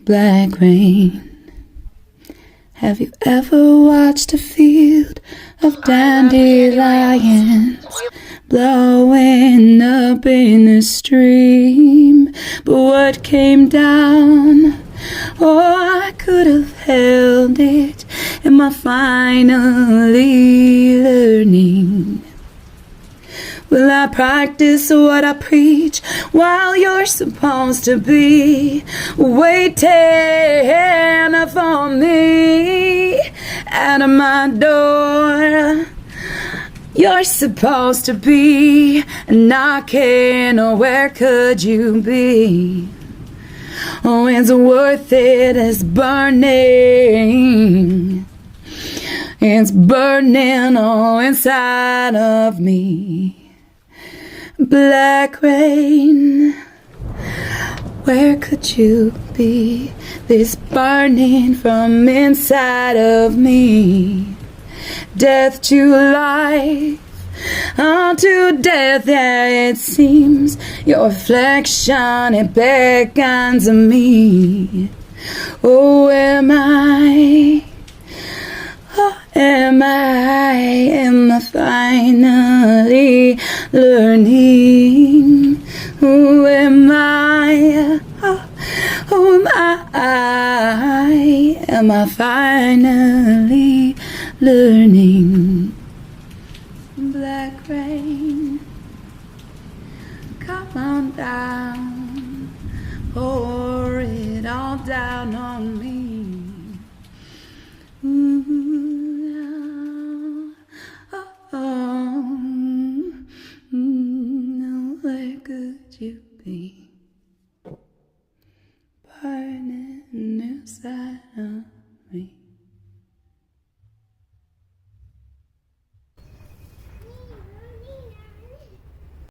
Black rain. Have you ever watched a field of dandelions blowing up in a stream? But what came down, oh, I could have held it. Am I finally learning? Will I practice what I preach while you're supposed to be waiting for me at my door? You're supposed to be knocking, or where could you be? Oh, it's worth it, it's burning. It's burning all inside of me. Black rain, where could you be? This burning from inside of me. Death to life, unto death, yeah, it seems. Your reflection, it beckons me. Oh, am I? Oh, am I finally learning? Who am I? Who am I? Am I finally learning? Black rain, come on down, pour it all down on me. Where could you be? Burning inside of